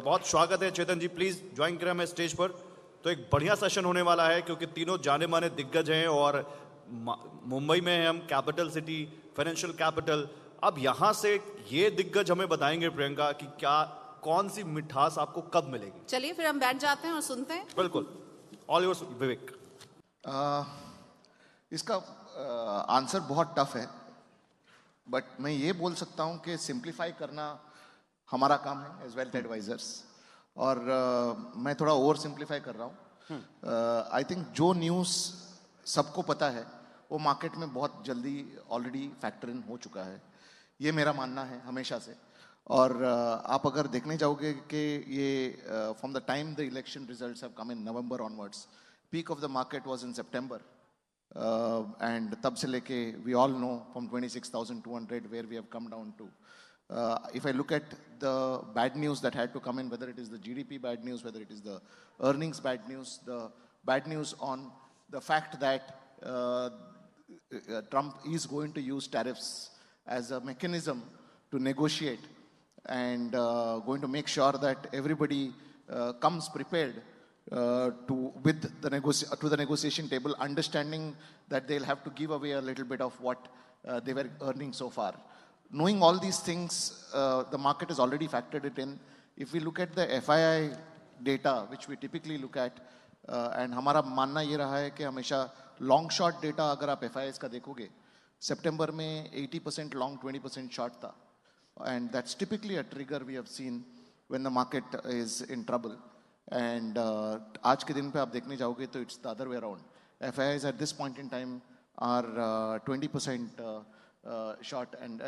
बहुत स्वागत है चेतन जी, प्लीज ज्वाइन करें हमें स्टेज पर। तो एक बढ़िया सेशन होने वाला है क्योंकि तीनों जाने माने दिग्गज हैं और मुंबई में हैं हम, कैपिटल सिटी, फाइनेंशियल कैपिटल। अब यहाँ से ये दिग्गज हमें बताएंगे प्रियंका कि क्या कौन सी मिठास आपको कब मिलेगी। चलिए फिर हम बैठ जाते हैं और सुनते हैं। बिल्कुल, ऑल योर्स विवेक। इसका आंसर बहुत टफ है, बट मैं ये बोल सकता हूँ कि सिंप्लीफाई करना हमारा काम है एज वेल्थ एडवाइजर्स, और मैं थोड़ा ओवर सिंप्लीफाई कर रहा हूँ। आई थिंक जो न्यूज़ सबको पता है वो मार्केट में बहुत जल्दी ऑलरेडी फैक्टर इन हो चुका है, ये मेरा मानना है हमेशा से। और आप अगर देखने जाओगे कि ये from the time the election results have come in November onwards, peak of the market was in September, and तब से लेके we all know from 26,200 where we have come down to, if I look at the bad news that had to come in, whether it is the GDP bad news, whether it is the earnings bad news, the bad news on the fact that Trump is going to use tariffs as a mechanism to negotiate and going to make sure that everybody comes prepared to the negotiation table, understanding that they'll have to give away a little bit of what they were earning so far. Knowing all these things, the market has already factored it in. If we look at the FII data, which we typically look at, and हमारा मानना ये रहा है कि हमेशा long short data अगर आप FIIs का देखोगे, सितंबर में 80% long, 20% short था, and that's typically a trigger we have seen when the market is in trouble. And आज के दिन पे आप देखने जाओगे तो it's the other way around. FIIs at this point in time are 20% short and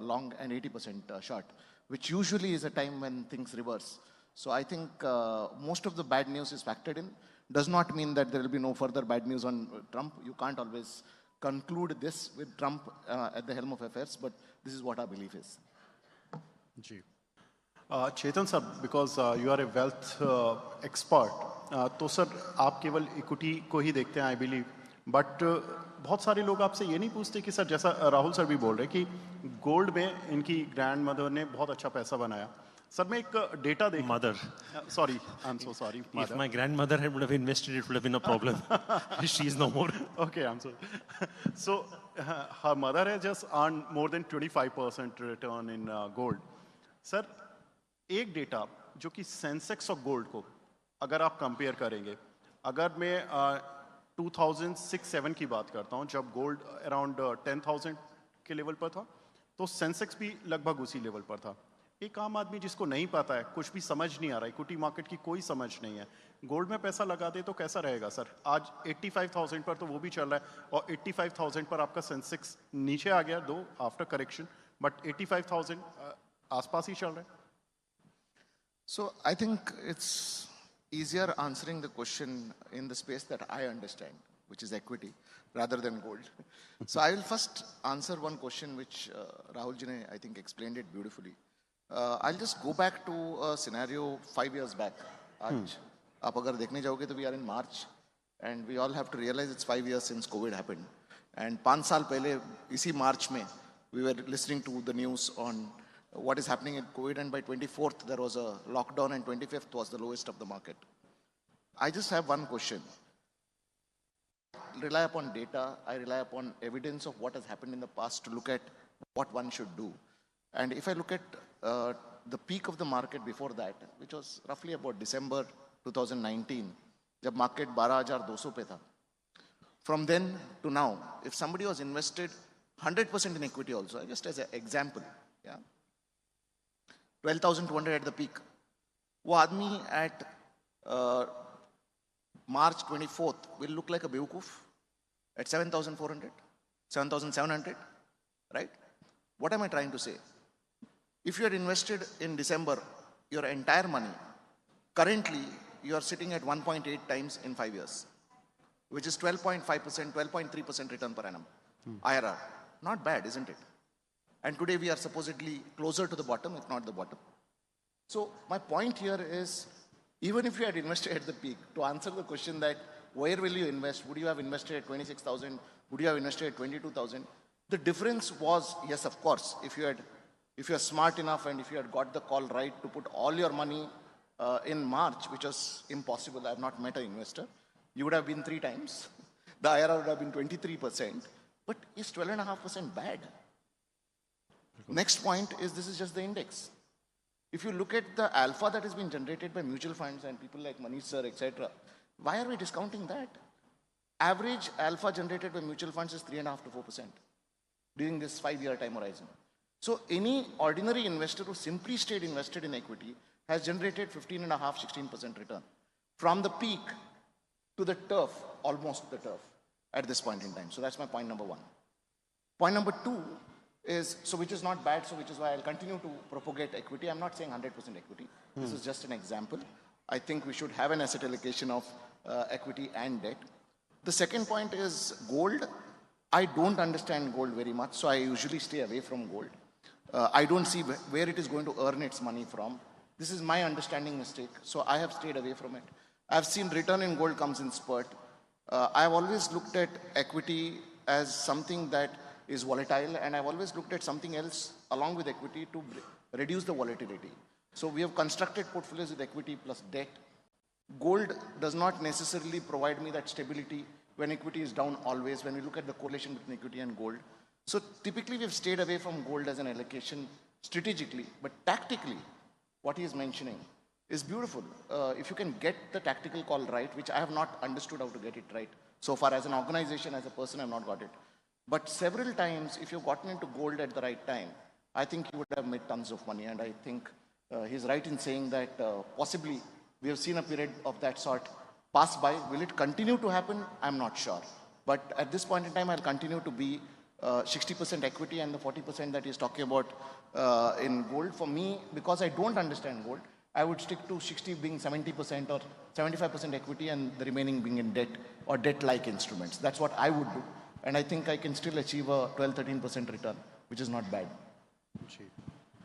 long and 80% short, which usually is a time when things reverse. So I think most of the bad news is factored in. Does not mean that there will be no further bad news on Trump. You can't always conclude this with Trump at the helm of affairs, but this is what our belief is. जी, Chetan sir, because you are a wealth expert, तो sir आप केवल equity को ही देखते हैं, I believe, but बहुत सारे लोग आपसे ये नहीं पूछते कि सर, जैसा राहुल सर भी बोल रहे कि गोल्ड में इनकी ग्रैंड मदर ने बहुत अच्छा पैसा बनाया। सर मैं एक डेटा देख Mother. Sorry, I'm so sorry. If my grandmother would have invested, it would have been a problem. She is no more. Okay, I'm sorry. So her mother has just earned more than 25% return in gold. Sir एक data जो कि Sensex और gold को अगर आप compare करेंगे, अगर मैं 2006-07 की बात करता हूँ, जब गोल्ड अराउंड 10,000 के लेवल पर था, तो सेंसेक्स भी लगभग उसी लेवल पर था। एक आम आदमी जिसको नहीं पता है, कुछ भी समझ नहीं आ रहा है, इक्विटी मार्केट की कोई समझ नहीं है, गोल्ड में पैसा लगा दे तो कैसा रहेगा सर? आज 85,000 पर तो वो भी चल रहा है, और 85,000 पर आपका सेंसेक्स नीचे आ गया दो आफ्टर करेक्शन, बट 85,000 आसपास ही चल रहा है। So I think it's easier answering the question in the space that I understand, which is equity, rather than gold. So I will first answer one question which Rahul ji ne, I think, explained it beautifully. I'll just go back to a scenario 5 years back. आज आप अगर देखने जाओगे तो we are in March, and we all have to realize it's 5 years since COVID happened. And 5 साल पहले इसी March में we were listening to the news on what is happening in COVID, and by 24th there was a lockdown and 25th was the lowest of the market. I just have one question. I rely upon data, I rely upon evidence of what has happened in the past to look at what one should do. And if I look at the peak of the market before that, which was roughly about December 2019, जब market 12,200 पे था, from then to now, if somebody was invested 100% in equity also, just as an example, yeah, 12,200 at the peak, वो आदमी at March 24th will look like a बेवकूफ at 7,400, 7,700, right? What am I trying to say? If you had invested in December your entire money, currently you are sitting at 1.8 times in 5 years, which is 12.5%, 12.3% return per annum, IRR. Not bad, isn't it? And today we are supposedly closer to the bottom, if not the bottom. So my point here is, even if you had invested at the peak, to answer the question that where will you invest, would you have invested at 26,000, would you have invested at 22,000? The difference was, yes, of course, if you had if you're smart enough and if you had got the call right to put all your money in March, which was impossible, I have not met an investor, you would have been 3 times. The IRR would have been 23%. But is 12.5% bad? Next point is this is just the index. If you look at the alpha that has been generated by mutual funds and people like Manish sir, etc., why are we discounting that? Average alpha generated by mutual funds is 3.5 to 4% during this 5-year time horizon. So any ordinary investor who simply stayed invested in equity has generated 15.5, 16% return. From the peak to the turf, almost the turf at this point in time. So that's my point number 1. Point number 2 is, so which is not bad, so which is why I'll continue to propagate equity. I'm not saying 100% equity. This is just an example. I think we should have an asset allocation of equity and debt. The second point is gold. I don't understand gold very much, so I usually stay away from gold. I don't see where it is going to earn its money from. This is my understanding mistake, so I have stayed away from it. I've seen return in gold comes in spurt. I've always looked at equity as something that is volatile, and I've always looked at something else along with equity to reduce the volatility. So we have constructed portfolios with equity plus debt. Gold does not necessarily provide me that stability when equity is down always, when we look at the correlation between equity and gold. So typically we've stayed away from gold as an allocation strategically, but tactically, what he is mentioning is beautiful. If you can get the tactical call right, which I have not understood how to get it right. So far as an organization, as a person, I've not got it. But several times, if you've gotten into gold at the right time, I think you would have made tons of money. And I think he's right in saying that possibly we have seen a period of that sort pass by. Will it continue to happen? I'm not sure. But at this point in time, I'll continue to be 60% equity and the 40% that he's talking about in gold. For me, because I don't understand gold, I would stick to 60 being 70% or 75% equity and the remaining being in debt or debt-like instruments. That's what I would do. And I think I can still achieve a 12-13% return, which is not bad. Ji